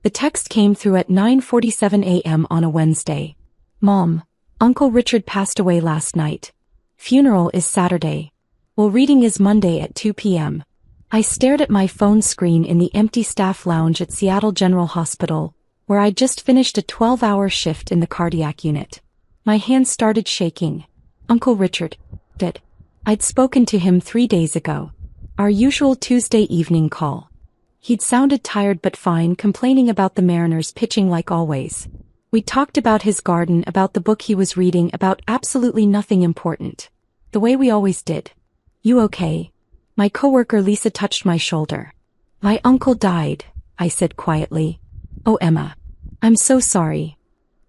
The text came through at 9:47 a.m. on a Wednesday. Mom, Uncle Richard passed away last night. Funeral is Saturday. Will reading is Monday at 2 p.m. I stared at my phone screen in the empty staff lounge at Seattle General Hospital, where I'd just finished a 12-hour shift in the cardiac unit. My hands started shaking. Uncle Richard, dead. I'd spoken to him 3 days ago. Our usual Tuesday evening call. He'd sounded tired but fine, complaining about the Mariners pitching like always. We talked about his garden, about the book he was reading, about absolutely nothing important. The way we always did. You okay? My coworker Lisa touched my shoulder. My uncle died, I said quietly. Oh, Emma. I'm so sorry.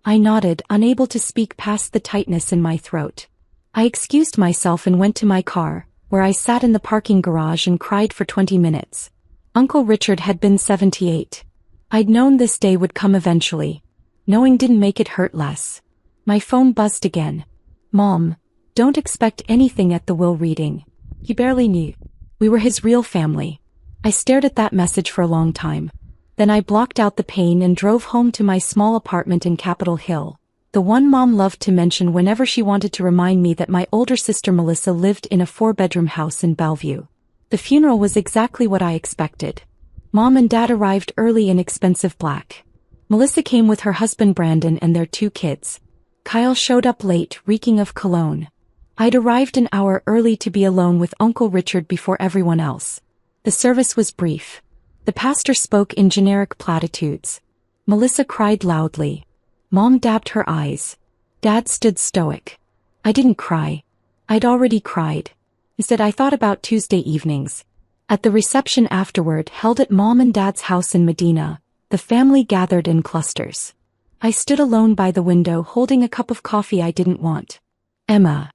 I nodded, unable to speak past the tightness in my throat. I excused myself and went to my car, where I sat in the parking garage and cried for 20 minutes. Uncle Richard had been 78. I'd known this day would come eventually. Knowing didn't make it hurt less. My phone buzzed again. Mom, don't expect anything at the will reading. He barely knew. We were his real family. I stared at that message for a long time. Then I blocked out the pain and drove home to my small apartment in Capitol Hill, the one Mom loved to mention whenever she wanted to remind me that my older sister Melissa lived in a 4-bedroom house in Bellevue. The funeral was exactly what I expected. Mom and Dad arrived early in expensive black. Melissa came with her husband Brandon and their 2 kids. Kyle showed up late, reeking of cologne. I'd arrived an hour early to be alone with Uncle Richard before everyone else. The service was brief. The pastor spoke in generic platitudes. Melissa cried loudly. Mom dabbed her eyes. Dad stood stoic. I didn't cry. I'd already cried. Instead, I thought about Tuesday evenings. At the reception afterward, held at Mom and Dad's house in Medina, the family gathered in clusters. I stood alone by the window holding a cup of coffee I didn't want. Emma.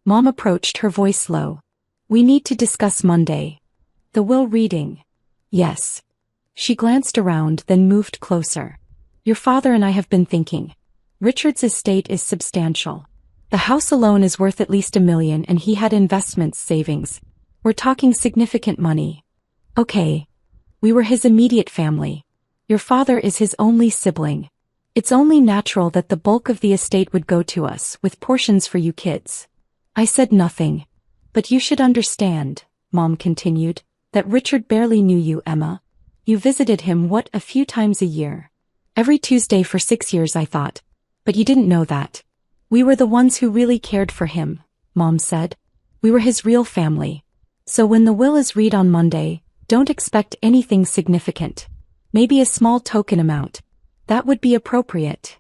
Mom approached, her voice low. We need to discuss Monday. The will reading. Yes. She glanced around, then moved closer. Your father and I have been thinking. Richard's estate is substantial. The house alone is worth at least $1 million, and he had investments, savings. We're talking significant money. Okay. We were his immediate family. Your father is his only sibling. It's only natural that the bulk of the estate would go to us, with portions for you kids. I said nothing. But you should understand, Mom continued, that Richard barely knew you, Emma. You visited him, a few times a year. Every Tuesday for 6 years, I thought. But you didn't know that. We were the ones who really cared for him, Mom said. We were his real family. So when the will is read on Monday, don't expect anything significant. Maybe a small token amount. That would be appropriate.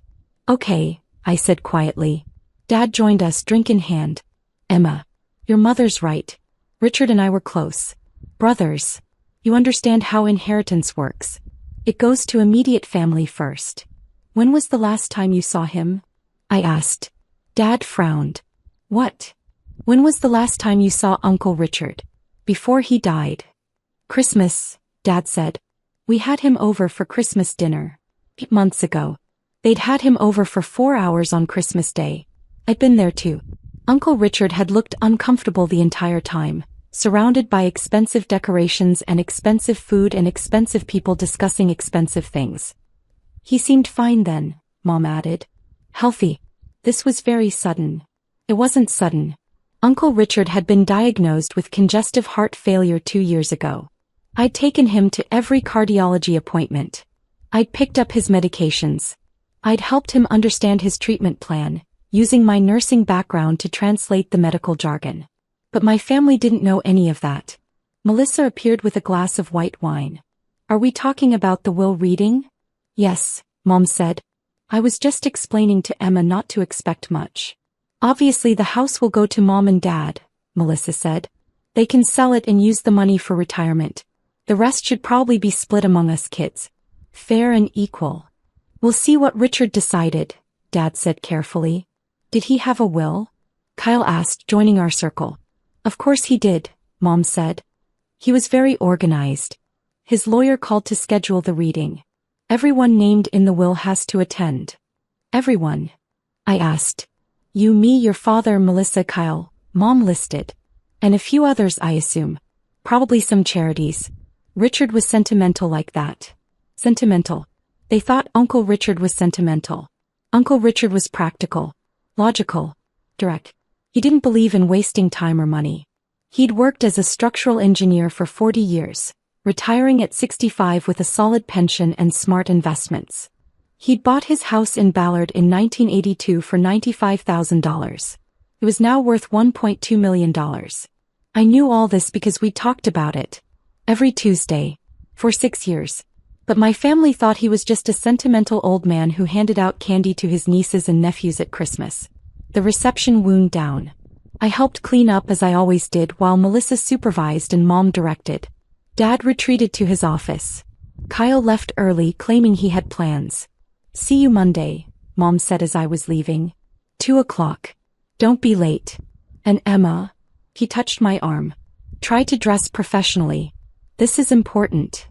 Okay, I said quietly. Dad joined us, drink in hand. Emma. Your mother's right. Richard and I were close. Brothers. You understand how inheritance works. It goes to immediate family first. When was the last time you saw him? I asked. Dad frowned. What? When was the last time you saw Uncle Richard? Before he died. Christmas, Dad said. We had him over for Christmas dinner. 8 months ago. They'd had him over for 4 hours on Christmas Day. I'd been there too. Uncle Richard had looked uncomfortable the entire time, surrounded by expensive decorations and expensive food and expensive people discussing expensive things. He seemed fine then, Mom added. Healthy. This was very sudden. It wasn't sudden. Uncle Richard had been diagnosed with congestive heart failure 2 years ago. I'd taken him to every cardiology appointment. I'd picked up his medications. I'd helped him understand his treatment plan, using my nursing background to translate the medical jargon. But my family didn't know any of that. Melissa appeared with a glass of white wine. Are we talking about the will reading? Yes, Mom said. I was just explaining to Emma not to expect much. Obviously the house will go to Mom and Dad, Melissa said. They can sell it and use the money for retirement. The rest should probably be split among us kids. Fair and equal. We'll see what Richard decided, Dad said carefully. Did he have a will? Kyle asked, joining our circle. Of course he did, Mom said. He was very organized. His lawyer called to schedule the reading. Everyone named in the will has to attend. Everyone? I asked. You, me, your father, Melissa, Kyle, Mom listed. And a few others, I assume. Probably some charities. Richard was sentimental like that. Sentimental. They thought Uncle Richard was sentimental. Uncle Richard was practical, logical, direct. He didn't believe in wasting time or money. He'd worked as a structural engineer for 40 years, retiring at 65 with a solid pension and smart investments. He'd bought his house in Ballard in 1982 for $95,000. It was now worth $1.2 million. I knew all this because we talked about it every Tuesday for 6 years. But my family thought he was just a sentimental old man who handed out candy to his nieces and nephews at Christmas. The reception wound down. I helped clean up as I always did while Melissa supervised and Mom directed. Dad retreated to his office. Kyle left early, claiming he had plans. "See you Monday," Mom said as I was leaving. 2:00. "Don't be late." "And Emma?" He touched my arm. "Try to dress professionally. This is important."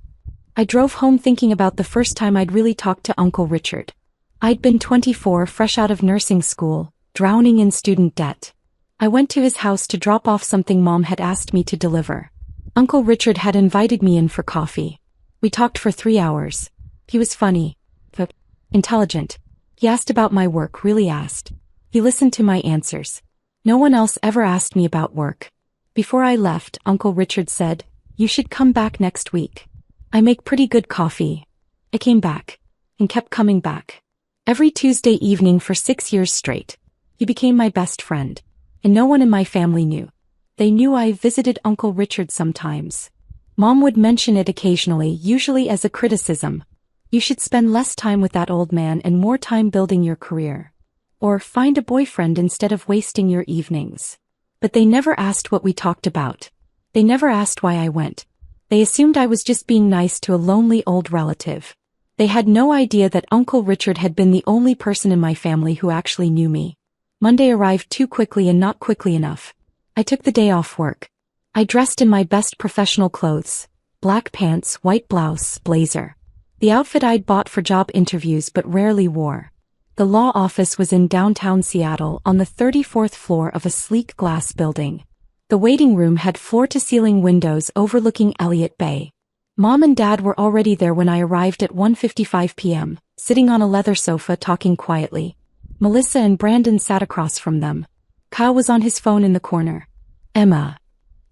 I drove home thinking about the first time I'd really talked to Uncle Richard. I'd been 24, fresh out of nursing school, drowning in student debt. I went to his house to drop off something Mom had asked me to deliver. Uncle Richard had invited me in for coffee. We talked for 3 hours. He was funny, but intelligent. He asked about my work, really asked. He listened to my answers. No one else ever asked me about work. Before I left, Uncle Richard said, "You should come back next week. I make pretty good coffee." I came back, and kept coming back. Every Tuesday evening for 6 years straight. He became my best friend. And no one in my family knew. They knew I visited Uncle Richard sometimes. Mom would mention it occasionally, usually as a criticism. "You should spend less time with that old man and more time building your career. Or find a boyfriend instead of wasting your evenings." But they never asked what we talked about. They never asked why I went. They assumed I was just being nice to a lonely old relative. They had no idea that Uncle Richard had been the only person in my family who actually knew me. Monday arrived too quickly and not quickly enough. I took the day off work. I dressed in my best professional clothes. Black pants, white blouse, blazer. The outfit I'd bought for job interviews but rarely wore. The law office was in downtown Seattle on the 34th floor of a sleek glass building. The waiting room had floor-to-ceiling windows overlooking Elliott Bay. Mom and Dad were already there when I arrived at 1:55 p.m., sitting on a leather sofa talking quietly. Melissa and Brandon sat across from them. Kyle was on his phone in the corner. "Emma."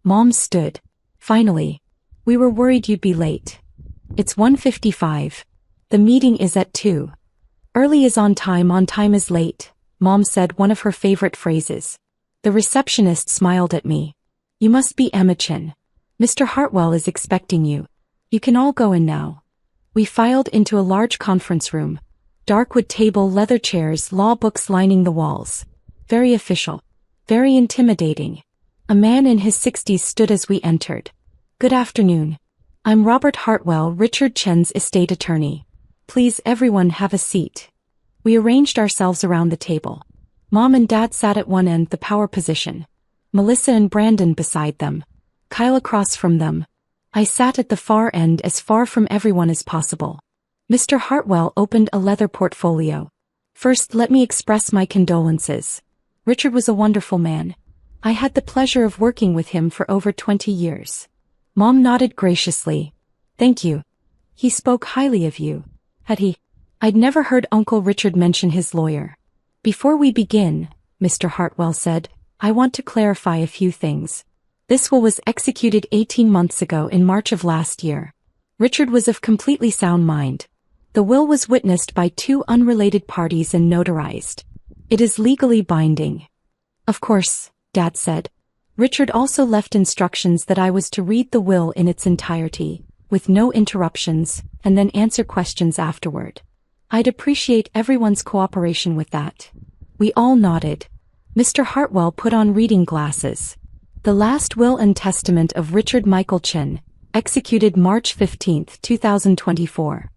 Mom stood. "Finally. We were worried you'd be late." "It's 1:55. The meeting is at 2. Early is on time is late," Mom said, one of her favorite phrases. The receptionist smiled at me. "You must be Emma Chin. Mr. Hartwell is expecting you. You can all go in now." We filed into a large conference room. Dark wood table, leather chairs, law books lining the walls. Very official. Very intimidating. A man in his 60s stood as we entered. "Good afternoon. I'm Robert Hartwell, Richard Chen's estate attorney. Please everyone have a seat." We arranged ourselves around the table. Mom and Dad sat at one end, the power position. Melissa and Brandon beside them. Kyle across from them. I sat at the far end, as far from everyone as possible. Mr. Hartwell opened a leather portfolio. "First, let me express my condolences. Richard was a wonderful man. I had the pleasure of working with him for over 20 years. Mom nodded graciously. "Thank you. He spoke highly of you." Had he? I'd never heard Uncle Richard mention his lawyer. "Before we begin," Mr. Hartwell said, "I want to clarify a few things. This will was executed 18 months ago in March of last year. Richard was of completely sound mind. The will was witnessed by 2 unrelated parties and notarized. It is legally binding." "Of course," Dad said. Richard also left instructions that I was to read the will in its entirety, with no interruptions, and then answer questions afterward. I'd appreciate everyone's cooperation with that. We all nodded. Mr. Hartwell put on reading glasses. "The last will and testament of Richard Michael Chin, executed March 15, 2024.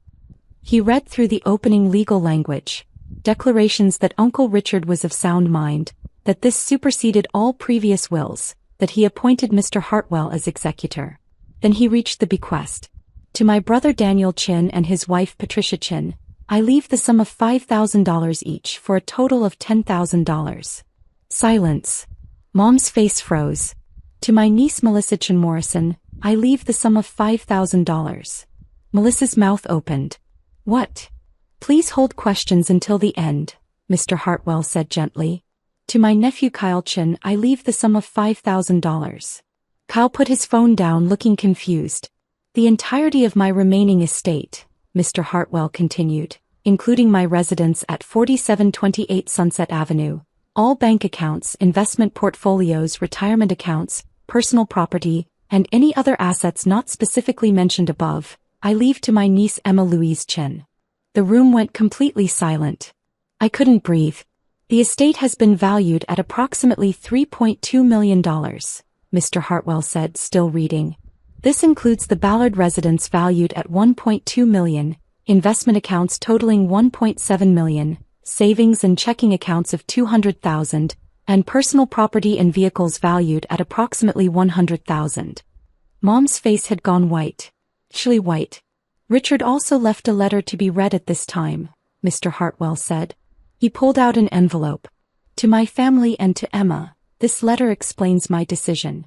He read through the opening legal language, declarations that Uncle Richard was of sound mind, that this superseded all previous wills, that he appointed Mr. Hartwell as executor. Then he reached the bequest. To my brother Daniel Chin and his wife Patricia Chin, I leave the sum of $5,000 each for a total of $10,000. Silence. Mom's face froze. To my niece Melissa Chin Morrison, I leave the sum of $5,000. Melissa's mouth opened. "What?" Please hold questions until the end, Mr. Hartwell said gently. To my nephew Kyle Chin, I leave the sum of $5,000. Kyle put his phone down, looking confused. The entirety of my remaining estate, Mr. Hartwell continued, including my residence at 4728 Sunset Avenue, all bank accounts, investment portfolios, retirement accounts, personal property, and any other assets not specifically mentioned above, I leave to my niece Emma Louise Chin. The room went completely silent. I couldn't breathe. The estate has been valued at approximately $3.2 million, Mr. Hartwell said, still reading. This includes the Ballard residence valued at $1.2 million, investment accounts totaling $1.7 million, savings and checking accounts of $200,000, and personal property and vehicles valued at approximately $100,000. Mom's face had gone white. Chilly white. Richard also left a letter to be read at this time, Mr. Hartwell said. He pulled out an envelope. To my family and to Emma, this letter explains my decision.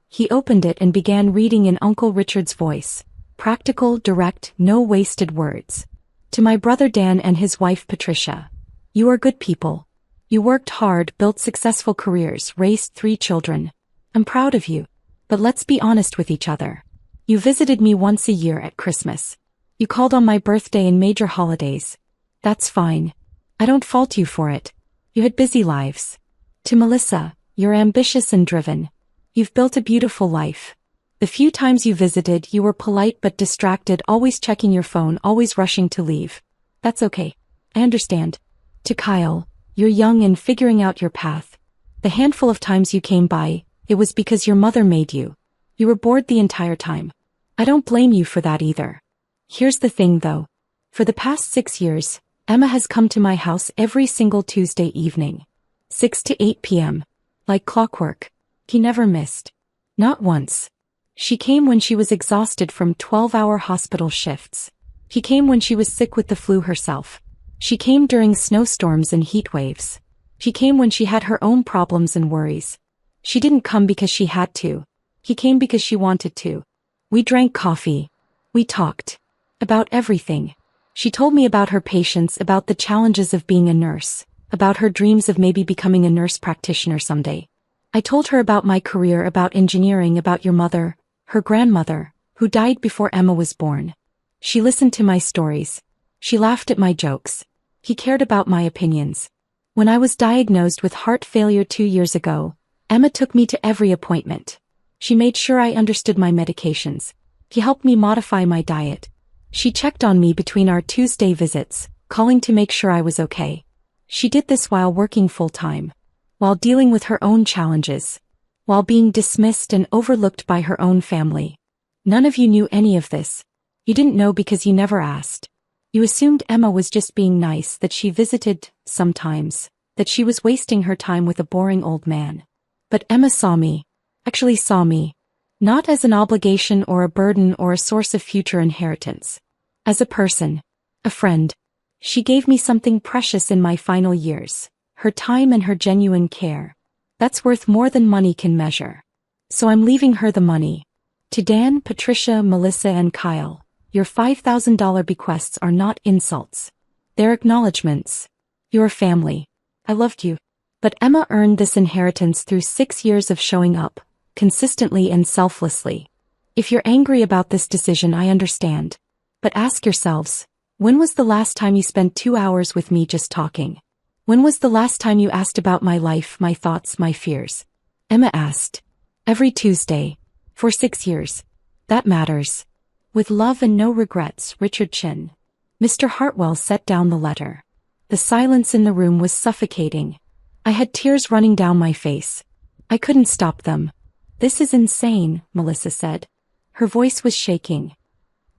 He opened it and began reading in Uncle Richard's voice. Practical, direct, no wasted words. To my brother Dan and his wife Patricia. You are good people. You worked hard, built successful careers, raised 3 children. I'm proud of you. But let's be honest with each other. You visited me once a year at Christmas. You called on my birthday and major holidays. That's fine. I don't fault you for it. You had busy lives. To Melissa, you're ambitious and driven. You've built a beautiful life. The few times you visited, you were polite but distracted, always checking your phone, always rushing to leave. That's okay. I understand. To Kyle, you're young and figuring out your path. The handful of times you came by, it was because your mother made you. You were bored the entire time. I don't blame you for that either. Here's the thing though. For the past 6 years, Emma has come to my house every single Tuesday evening. 6 to 8 p.m. Like clockwork. He never missed. Not once. She came when she was exhausted from 12-hour hospital shifts. He came when she was sick with the flu herself. She came during snowstorms and heat waves. She came when she had her own problems and worries. She didn't come because she had to. He came because she wanted to. We drank coffee. We talked. About everything. She told me about her patients, about the challenges of being a nurse, about her dreams of maybe becoming a nurse practitioner someday. I told her about my career, about engineering, about your mother, her grandmother, who died before Emma was born. She listened to my stories. She laughed at my jokes. He cared about my opinions. When I was diagnosed with heart failure 2 years ago, Emma took me to every appointment. She made sure I understood my medications. He helped me modify my diet. She checked on me between our Tuesday visits, calling to make sure I was okay. She did this while working full-time, while dealing with her own challenges, while being dismissed and overlooked by her own family. None of you knew any of this. You didn't know because you never asked. You assumed Emma was just being nice, that she visited, sometimes, that she was wasting her time with a boring old man. But Emma saw me, actually saw me, not as an obligation or a burden or a source of future inheritance. As a person, a friend. She gave me something precious in my final years, her time and her genuine care. That's worth more than money can measure. So I'm leaving her the money. To Dan, Patricia, Melissa, and Kyle, your $5,000 bequests are not insults. They're acknowledgments. You're family. I loved you. But Emma earned this inheritance through 6 years of showing up, consistently and selflessly. If you're angry about this decision, I understand. But ask yourselves, when was the last time you spent 2 hours with me just talking? When was the last time you asked about my life, my thoughts, my fears? Emma asked. Every Tuesday. For 6 years. That matters. With love and no regrets, Richard Chin. Mr. Hartwell set down the letter. The silence in the room was suffocating. I had tears running down my face. I couldn't stop them. This is insane, Melissa said. Her voice was shaking.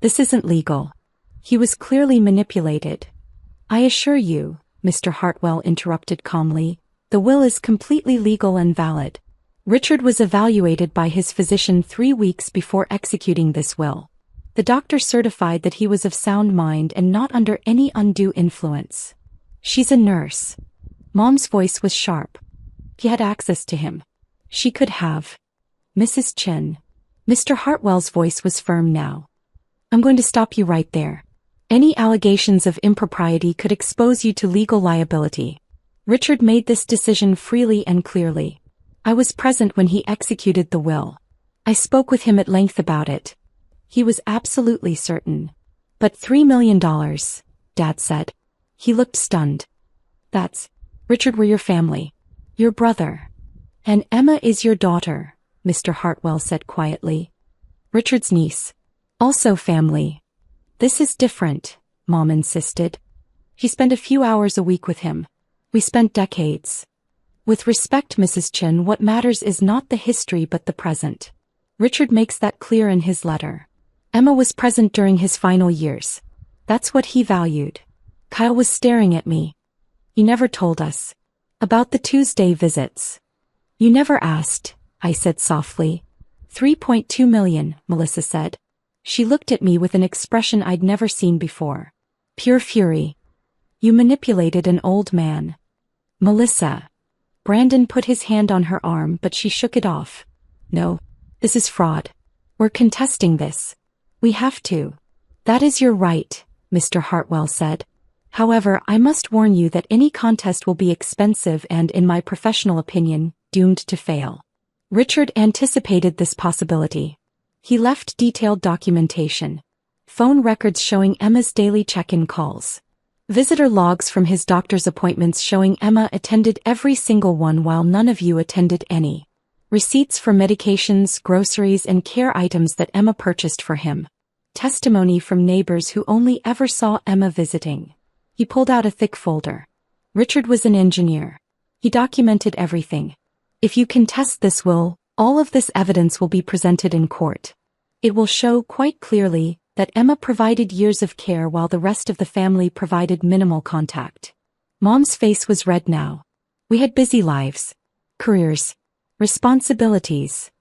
This isn't legal. He was clearly manipulated. I assure you, Mr. Hartwell interrupted calmly, the will is completely legal and valid. Richard was evaluated by his physician 3 weeks before executing this will. The doctor certified that he was of sound mind and not under any undue influence. She's a nurse. Mom's voice was sharp. He had access to him. She could have. Mrs. Chin. Mr. Hartwell's voice was firm now. I'm going to stop you right there. Any allegations of impropriety could expose you to legal liability. Richard made this decision freely and clearly. I was present when he executed the will. I spoke with him at length about it. He was absolutely certain. But $3 million, Dad said. He looked stunned. That's, Richard, we're your family. Your brother. And Emma is your daughter, Mr. Hartwell said quietly. Richard's niece. Also family. This is different, Mom insisted. She spent a few hours a week with him. We spent decades. With respect, Mrs. Chin, what matters is not the history but the present. Richard makes that clear in his letter. Emma was present during his final years. That's what he valued. Kyle was staring at me. You never told us. About the Tuesday visits. You never asked, I said softly. 3.2 million, Melissa said. She looked at me with an expression I'd never seen before. Pure fury. You manipulated an old man. Melissa. Brandon put his hand on her arm, but she shook it off. No, this is fraud. We're contesting this. We have to. That is your right, Mr. Hartwell said. However, I must warn you that any contest will be expensive and, in my professional opinion, doomed to fail. Richard anticipated this possibility. He left detailed documentation. Phone records showing Emma's daily check-in calls. Visitor logs from his doctor's appointments showing Emma attended every single one while none of you attended any. Receipts for medications, groceries, and care items that Emma purchased for him. Testimony from neighbors who only ever saw Emma visiting. He pulled out a thick folder. Richard was an engineer. He documented everything. If you contest this will, all of this evidence will be presented in court. It will show quite clearly that Emma provided years of care while the rest of the family provided minimal contact. Mom's face was red now. We had busy lives. Careers. Responsibilities.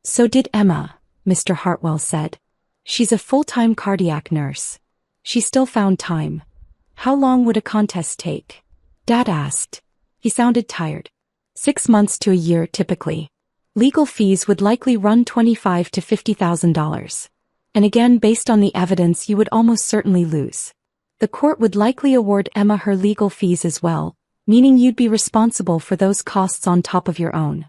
So did Emma, Mr. Hartwell said. She's a full-time cardiac nurse. She still found time. How long would a contest take? Dad asked. He sounded tired. 6 months to a year typically. Legal fees would likely run $25,000 to $50,000. And again, based on the evidence, you would almost certainly lose. The court would likely award Emma her legal fees as well, meaning you'd be responsible for those costs on top of your own.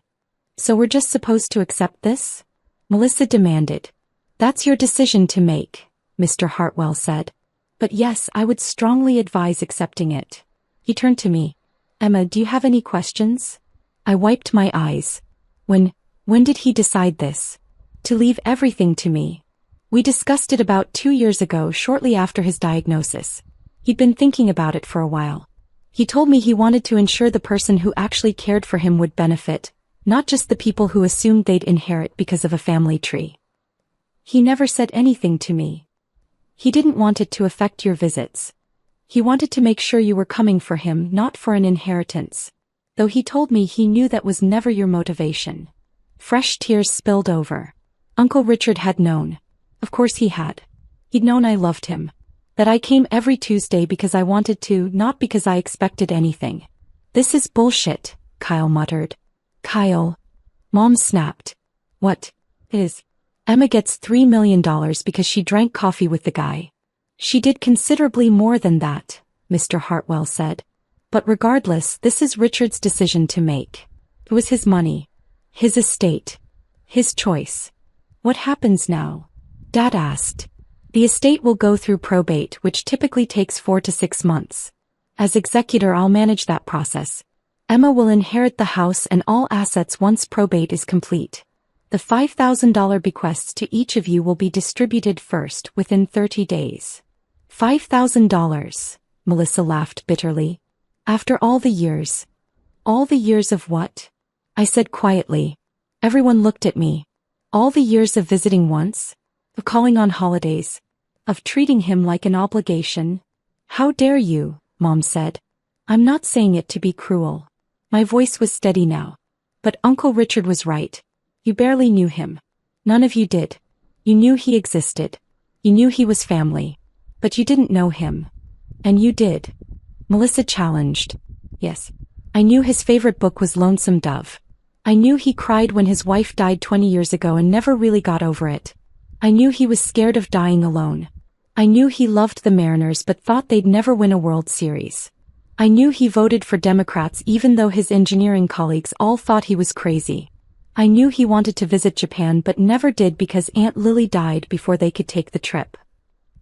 So we're just supposed to accept this? Melissa demanded. That's your decision to make, Mr. Hartwell said. But yes, I would strongly advise accepting it. He turned to me. Emma, do you have any questions? I wiped my eyes. When did he decide this? To leave everything to me. We discussed it about 2 years ago, shortly after his diagnosis. He'd been thinking about it for a while. He told me he wanted to ensure the person who actually cared for him would benefit, not just the people who assumed they'd inherit because of a family tree. He never said anything to me. He didn't want it to affect your visits. He wanted to make sure you were coming for him, not for an inheritance. Though he told me he knew that was never your motivation. Fresh tears spilled over. Uncle Richard had known. Of course he had. He'd known I loved him. That I came every Tuesday because I wanted to, not because I expected anything. This is bullshit, Kyle muttered. Kyle. Mom snapped. What? It is. Emma gets $3 million because she drank coffee with the guy. She did considerably more than that, Mr. Hartwell said. But regardless, this is Richard's decision to make. It was his money. His estate. His choice. What happens now? Dad asked. The estate will go through probate, which typically takes 4 to 6 months. As executor, I'll manage that process. Emma will inherit the house and all assets once probate is complete. The $5,000 bequests to each of you will be distributed first, within 30 days. $5,000, Melissa laughed bitterly. After all the years. All the years of what? I said quietly. Everyone looked at me. All the years of visiting once? Of calling on holidays? Of treating him like an obligation? How dare you, Mom said. I'm not saying it to be cruel. My voice was steady now. But Uncle Richard was right. You barely knew him. None of you did. You knew he existed. You knew he was family. But you didn't know him. And you did. Melissa challenged. Yes. I knew his favorite book was Lonesome Dove. I knew he cried when his wife died 20 years ago and never really got over it. I knew he was scared of dying alone. I knew he loved the Mariners but thought they'd never win a World Series. I knew he voted for Democrats even though his engineering colleagues all thought he was crazy. I knew he wanted to visit Japan but never did because Aunt Lily died before they could take the trip.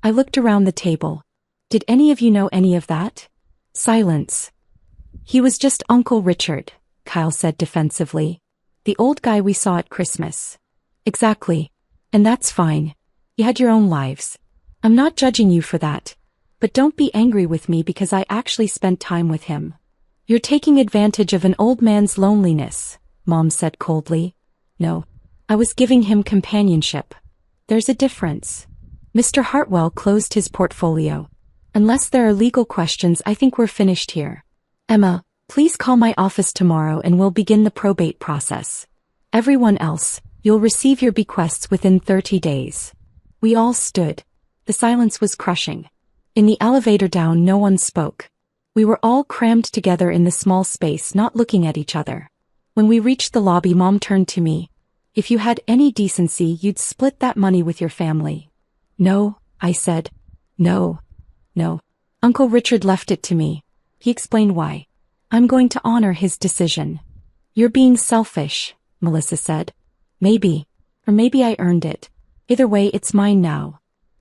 I looked around the table. Did any of you know any of that? Silence. He was just Uncle Richard, Kyle said defensively. The old guy we saw at Christmas. Exactly. And that's fine. You had your own lives. I'm not judging you for that. But don't be angry with me because I actually spent time with him. You're taking advantage of an old man's loneliness, Mom said coldly. No. I was giving him companionship. There's a difference. Mr. Hartwell closed his portfolio. Unless there are legal questions, I think we're finished here. Emma, please call my office tomorrow and we'll begin the probate process. Everyone else, you'll receive your bequests within 30 days. We all stood. The silence was crushing. In the elevator down, no one spoke. We were all crammed together in the small space, not looking at each other. When we reached the lobby, Mom turned to me. If you had any decency, you'd split that money with your family. No, I said. No. Uncle Richard left it to me. He explained why. I'm going to honor his decision. You're being selfish, Melissa said. Maybe. Or maybe I earned it. Either way, it's mine now.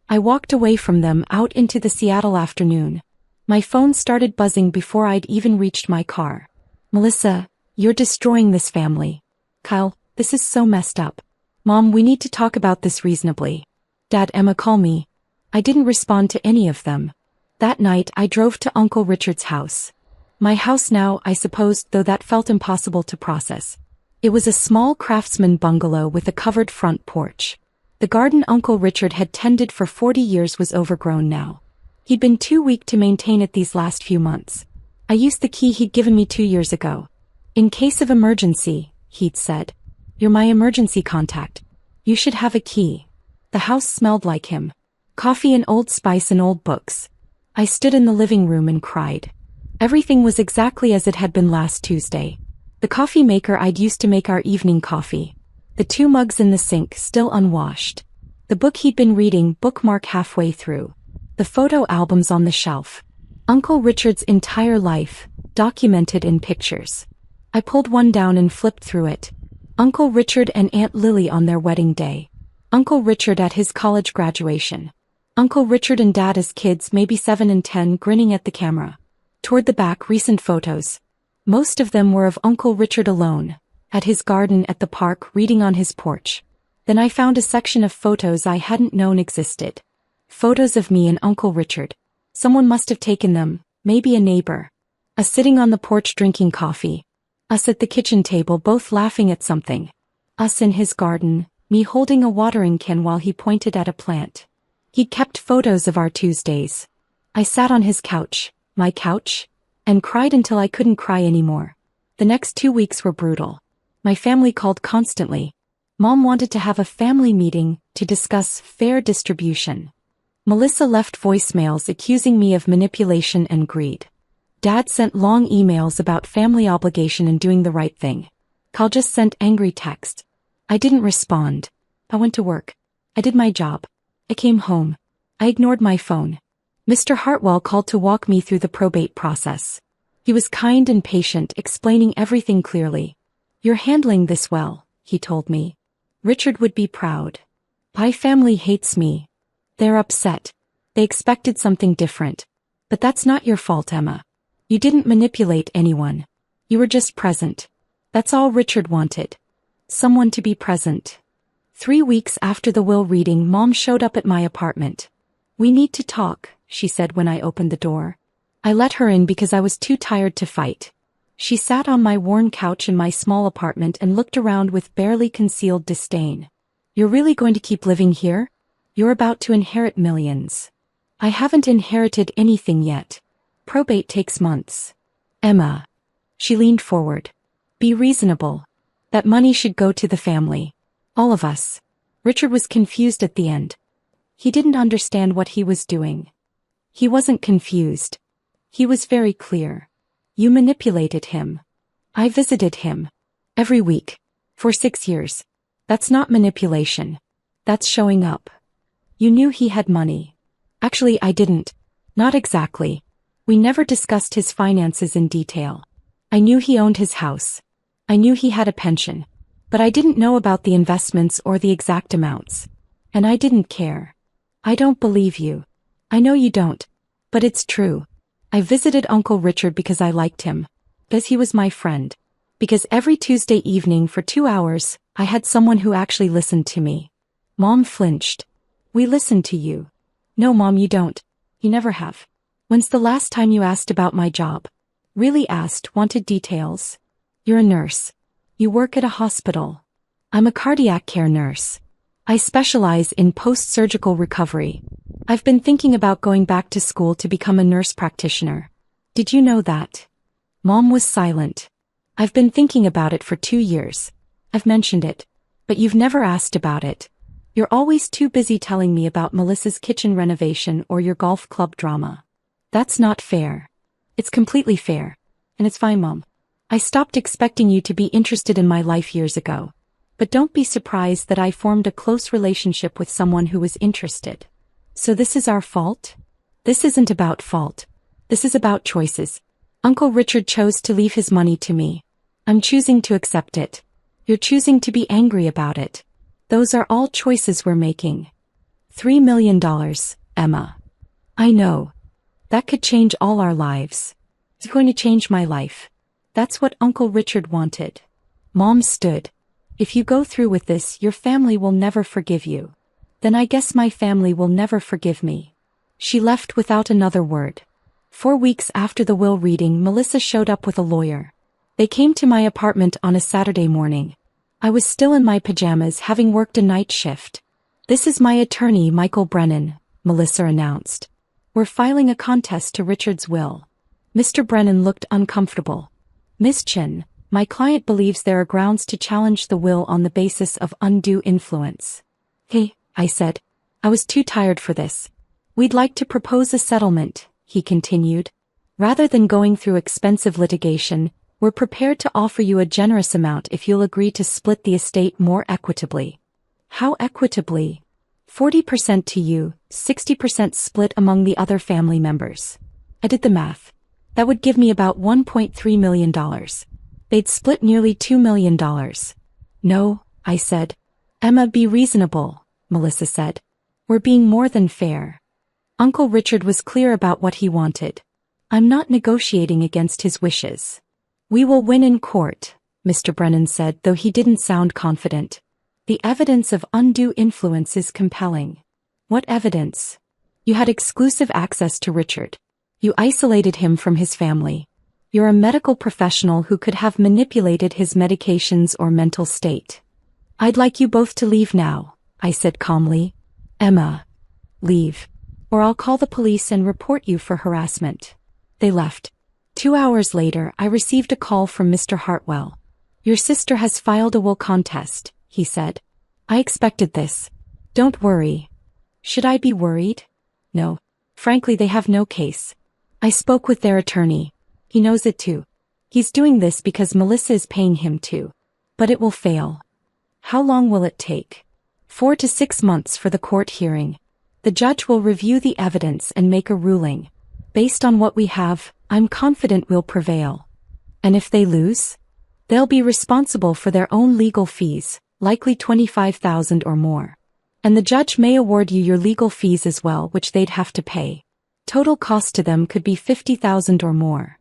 I walked away from them out into the Seattle afternoon. My phone started buzzing before I'd even reached my car. Melissa, you're destroying this family. Kyle, this is so messed up. Mom, we need to talk about this reasonably. Dad, Emma, call me. I didn't respond to any of them. That night I drove to Uncle Richard's house. My house now, I suppose, though that felt impossible to process. It was a small craftsman bungalow with a covered front porch. The garden Uncle Richard had tended for 40 years was overgrown now. He'd been too weak to maintain it these last few months. I used the key he'd given me 2 years ago. In case of emergency, he'd said. You're my emergency contact. You should have a key. The house smelled like him. Coffee and Old Spice and old books. I stood in the living room and cried. Everything was exactly as it had been last Tuesday. The coffee maker I'd used to make our evening coffee. The 2 mugs in the sink still unwashed. The book he'd been reading bookmark halfway through. The photo albums on the shelf. Uncle Richard's entire life, documented in pictures. I pulled one down and flipped through it. Uncle Richard and Aunt Lily on their wedding day. Uncle Richard at his college graduation. Uncle Richard and Dad as kids, maybe 7 and 10, grinning at the camera. Toward the back, recent photos. Most of them were of Uncle Richard alone. At his garden at the park, reading on his porch. Then I found a section of photos I hadn't known existed. Photos of me and Uncle Richard. Someone must have taken them, maybe a neighbor. Us sitting on the porch drinking coffee. Us at the kitchen table both laughing at something. Us in his garden, me holding a watering can while he pointed at a plant. He'd kept photos of our Tuesdays. I sat on his couch, my couch, and cried until I couldn't cry anymore. The next 2 weeks were brutal. My family called constantly. Mom wanted to have a family meeting to discuss fair distribution. Melissa left voicemails accusing me of manipulation and greed. Dad sent long emails about family obligation and doing the right thing. Kyle just sent angry texts. I didn't respond. I went to work. I did my job. I came home. I ignored my phone. Mr. Hartwell called to walk me through the probate process. He was kind and patient, explaining everything clearly. You're handling this well, he told me. Richard would be proud. My family hates me. They're upset. They expected something different. But that's not your fault, Emma. You didn't manipulate anyone. You were just present. That's all Richard wanted. Someone to be present. 3 weeks after the will reading, Mom showed up at my apartment. We need to talk, she said when I opened the door. I let her in because I was too tired to fight. She sat on my worn couch in my small apartment and looked around with barely concealed disdain. You're really going to keep living here? You're about to inherit millions. I haven't inherited anything yet. Probate takes months. Emma. She leaned forward. Be reasonable. That money should go to the family. All of us. Richard was confused at the end. He didn't understand what he was doing. He wasn't confused. He was very clear. You manipulated him. I visited him. Every week. For 6 years. That's not manipulation. That's showing up. You knew he had money. Actually, I didn't. Not exactly. We never discussed his finances in detail. I knew he owned his house. I knew he had a pension. But I didn't know about the investments or the exact amounts. And I didn't care. I don't believe you. I know you don't. But it's true. I visited Uncle Richard because I liked him. Because he was my friend. Because every Tuesday evening for 2 hours, I had someone who actually listened to me. Mom flinched. We listen to you. No, Mom, you don't. You never have. When's the last time you asked about my job? Really asked, wanted details? You're a nurse. You work at a hospital. I'm a cardiac care nurse. I specialize in post-surgical recovery. I've been thinking about going back to school to become a nurse practitioner. Did you know that? Mom was silent. I've been thinking about it for 2 years. I've mentioned it. But you've never asked about it. You're always too busy telling me about Melissa's kitchen renovation or your golf club drama. That's not fair. It's completely fair. And it's fine, Mom. I stopped expecting you to be interested in my life years ago. But don't be surprised that I formed a close relationship with someone who was interested. So this is our fault? This isn't about fault. This is about choices. Uncle Richard chose to leave his money to me. I'm choosing to accept it. You're choosing to be angry about it. Those are all choices we're making. $3 million, Emma. I know. That could change all our lives. It's going to change my life. That's what Uncle Richard wanted. Mom stood. If you go through with this, your family will never forgive you. Then I guess my family will never forgive me. She left without another word. 4 weeks after the will reading, Melissa showed up with a lawyer. They came to my apartment on a Saturday morning. I was still in my pajamas, having worked a night shift. This is my attorney, Michael Brennan, Melissa announced. We're filing a contest to Richard's will. Mr. Brennan looked uncomfortable. Miss Chin, my client believes there are grounds to challenge the will on the basis of undue influence. Hey, I said. I was too tired for this. We'd like to propose a settlement, he continued. Rather than going through expensive litigation, we're prepared to offer you a generous amount if you'll agree to split the estate more equitably. How equitably? 40% to you, 60% split among the other family members. I did the math. That would give me about $1.3 million. They'd split nearly $2 million. No, I said. Emma, be reasonable, Melissa said. We're being more than fair. Uncle Richard was clear about what he wanted. I'm not negotiating against his wishes. We will win in court, Mr. Brennan said, though he didn't sound confident. The evidence of undue influence is compelling. What evidence? You had exclusive access to Richard. You isolated him from his family. You're a medical professional who could have manipulated his medications or mental state. I'd like you both to leave now, I said calmly. Emma. Leave. Or I'll call the police and report you for harassment. They left. 2 hours later, I received a call from Mr. Hartwell. Your sister has filed a will contest, he said. I expected this. Don't worry. Should I be worried? No. Frankly, they have no case. I spoke with their attorney. He knows it too. He's doing this because Melissa is paying him to. But it will fail. How long will it take? 4 to 6 months for the court hearing. The judge will review the evidence and make a ruling. Based on what we have, I'm confident we'll prevail. And if they lose? They'll be responsible for their own legal fees, likely $25,000 or more. And the judge may award you your legal fees as well, which they'd have to pay. Total cost to them could be $50,000 or more.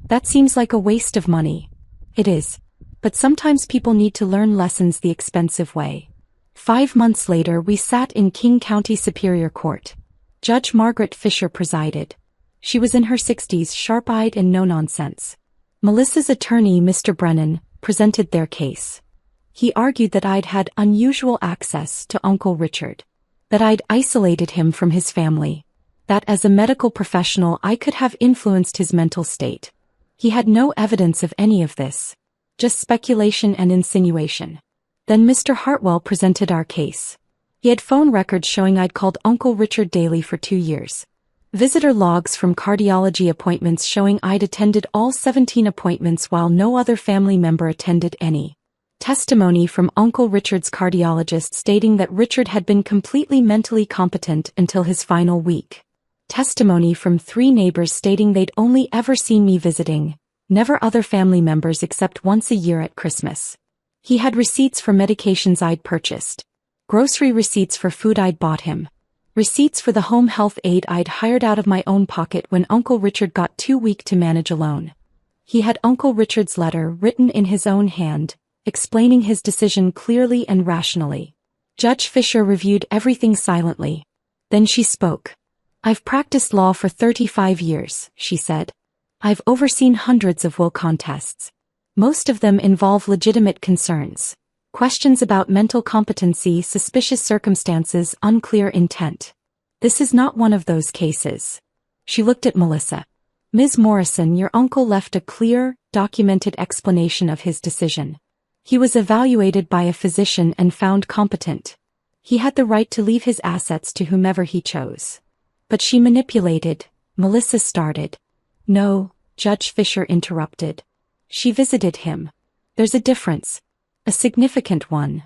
That seems like a waste of money. It is. But sometimes people need to learn lessons the expensive way. 5 months later, we sat in King County Superior Court. Judge Margaret Fisher presided. She was in her 60s, sharp-eyed and no-nonsense. Melissa's attorney, Mr. Brennan, presented their case. He argued that I'd had unusual access to Uncle Richard. That I'd isolated him from his family. That as a medical professional I could have influenced his mental state. He had no evidence of any of this. Just speculation and insinuation. Then Mr. Hartwell presented our case. He had phone records showing I'd called Uncle Richard daily for 2 years. Visitor logs from cardiology appointments showing I'd attended all 17 appointments while no other family member attended any. Testimony from Uncle Richard's cardiologist stating that Richard had been completely mentally competent until his final week. Testimony from 3 neighbors stating they'd only ever seen me visiting, never other family members except once a year at Christmas. He had receipts for medications I'd purchased. Grocery receipts for food I'd bought him. Receipts for the home health aide I'd hired out of my own pocket when Uncle Richard got too weak to manage alone. He had Uncle Richard's letter written in his own hand, explaining his decision clearly and rationally. Judge Fisher reviewed everything silently. Then she spoke. "I've practiced law for 35 years, she said. I've overseen hundreds of will contests. Most of them involve legitimate concerns. Questions about mental competency, suspicious circumstances, unclear intent. This is not one of those cases." She looked at Melissa. "Ms. Morrison, your uncle left a clear, documented explanation of his decision. He was evaluated by a physician and found competent. He had the right to leave his assets to whomever he chose. But she manipulated," Melissa started. "No," Judge Fisher interrupted. "She visited him. There's a difference. A significant one."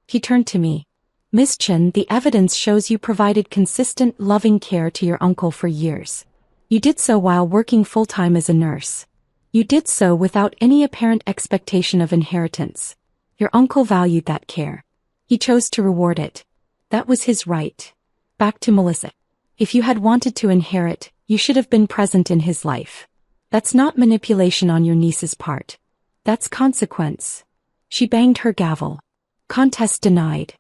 He turned to me. "Ms. Chen, the evidence shows you provided consistent, loving care to your uncle for years. You did so while working full-time as a nurse. You did so without any apparent expectation of inheritance. Your uncle valued that care. He chose to reward it. That was his right." Back to Melissa. "If you had wanted to inherit, you should have been present in his life. That's not manipulation on your niece's part. That's consequence." She banged her gavel. "Contest denied.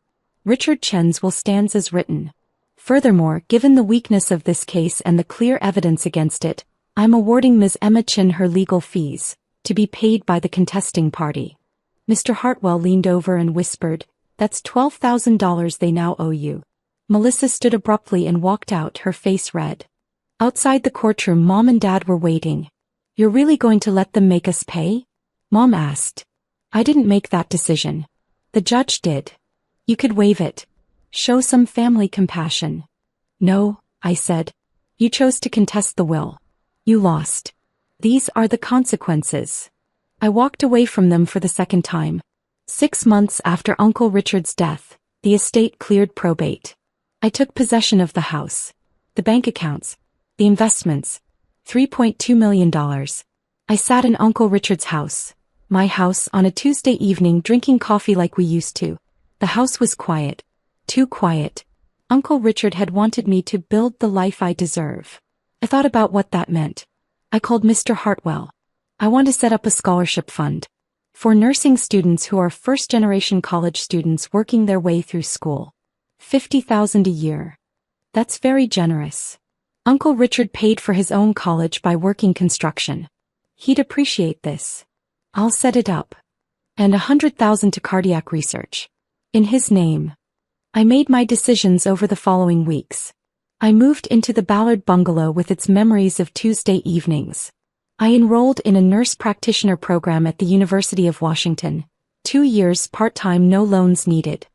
Richard Chen's will stands as written. Furthermore, given the weakness of this case and the clear evidence against it, I'm awarding Ms. Emma Chen her legal fees, to be paid by the contesting party." Mr. Hartwell leaned over and whispered, "That's $12,000 they now owe you." Melissa stood abruptly and walked out, her face red. Outside the courtroom, Mom and Dad were waiting. "You're really going to let them make us pay?" Mom asked. "I didn't make that decision. The judge did. You could waive it. Show some family compassion." "No," I said. "You chose to contest the will. You lost. These are the consequences." I walked away from them for the second time. 6 months after Uncle Richard's death, the estate cleared probate. I took possession of the house, the bank accounts, the investments, $3.2 million. I sat in Uncle Richard's house, my house, on a Tuesday evening drinking coffee like we used to. The house was quiet. Too quiet. Uncle Richard had wanted me to build the life I deserve. I thought about what that meant. I called Mr. Hartwell. "I want to set up a scholarship fund for nursing students who are first-generation college students working their way through school. $50,000 a year. That's very generous. Uncle Richard paid for his own college by working construction. He'd appreciate this. I'll set it up. And $100,000 to cardiac research. In his name." I made my decisions over the following weeks. I moved into the Ballard bungalow with its memories of Tuesday evenings. I enrolled in a nurse practitioner program at the University of Washington. 2 years part-time, no loans needed.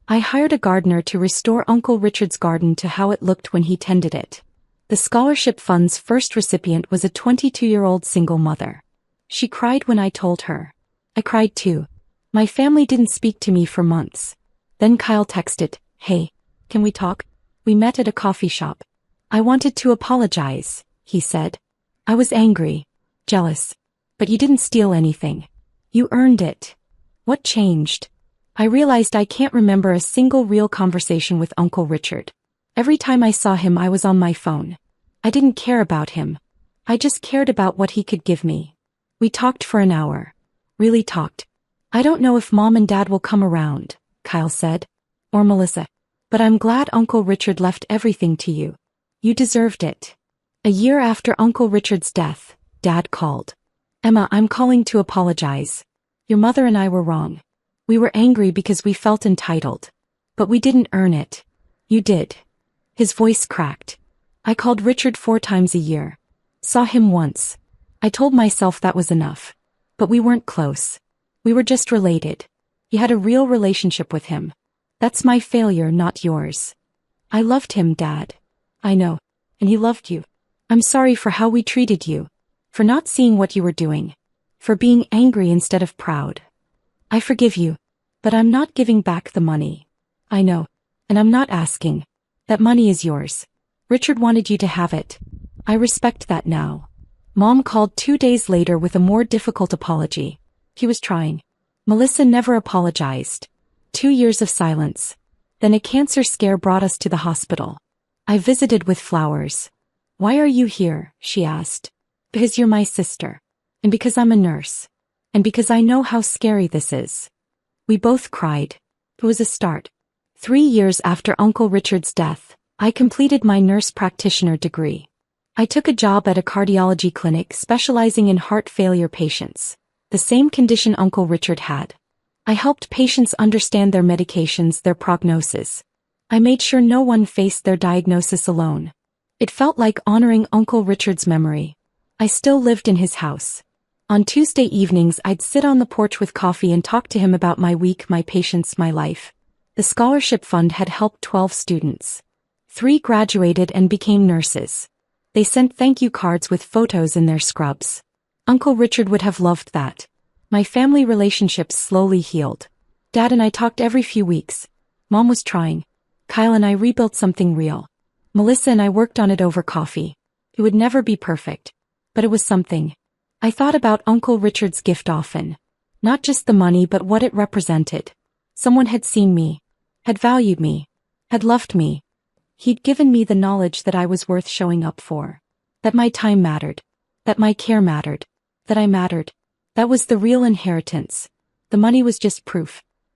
I hired a gardener to restore Uncle Richard's garden to how it looked when he tended it. The scholarship fund's first recipient was a 22-year-old single mother. She cried when I told her. I cried too. My family didn't speak to me for months. Then Kyle texted, "Hey, can we talk?" We met at a coffee shop. "I wanted to apologize," he said. "I was angry, jealous. But you didn't steal anything. You earned it." What changed? I realized I can't remember a single real conversation with Uncle Richard. Every time I saw him, I was on my phone. I didn't care about him. I just cared about what he could give me. We talked for an hour. Really talked. "I don't know if Mom and Dad will come around," Kyle said. "Or Melissa. But I'm glad Uncle Richard left everything to you. You deserved it." A year after Uncle Richard's death, Dad called. "Emma, I'm calling to apologize. Your mother and I were wrong. We were angry because we felt entitled. But we didn't earn it. You did." His voice cracked. "I called Richard 4 times a year. Saw him once. I told myself that was enough. But we weren't close. We were just related. You had a real relationship with him. That's my failure, not yours. I loved him, Dad. I know. And he loved you. I'm sorry for how we treated you. For not seeing what you were doing. For being angry instead of proud. I forgive you. But I'm not giving back the money. I know. And I'm not asking. That money is yours. Richard wanted you to have it. I respect that now. Mom called 2 days later with a more difficult apology. He was trying. Melissa never apologized. 2 years of silence. Then a cancer scare brought us to the hospital. I visited with flowers. Why are you here? She asked. Because you're my sister. And because I'm a nurse. And because I know how scary this is. We both cried. It was a start. 3 years after Uncle Richard's death, I completed my nurse practitioner degree. I took a job at a cardiology clinic specializing in heart failure patients, the same condition Uncle Richard had. I helped patients understand their medications, their prognosis. I made sure no one faced their diagnosis alone. It felt like honoring Uncle Richard's memory. I still lived in his house. On Tuesday evenings I'd sit on the porch with coffee and talk to him about my week, my patients, my life. The scholarship fund had helped 12 students. 3 graduated and became nurses. They sent thank you cards with photos in their scrubs. Uncle Richard would have loved that. My family relationships slowly healed. Dad and I talked every few weeks. Mom was trying. Kyle and I rebuilt something real. Melissa and I worked on it over coffee. It would never be perfect. But it was something. I thought about Uncle Richard's gift often. Not just the money but what it represented. Someone had seen me. Had valued me. Had loved me. He'd given me the knowledge that I was worth showing up for. That my time mattered. That my care mattered. That I mattered. That was the real inheritance. The money was just proof.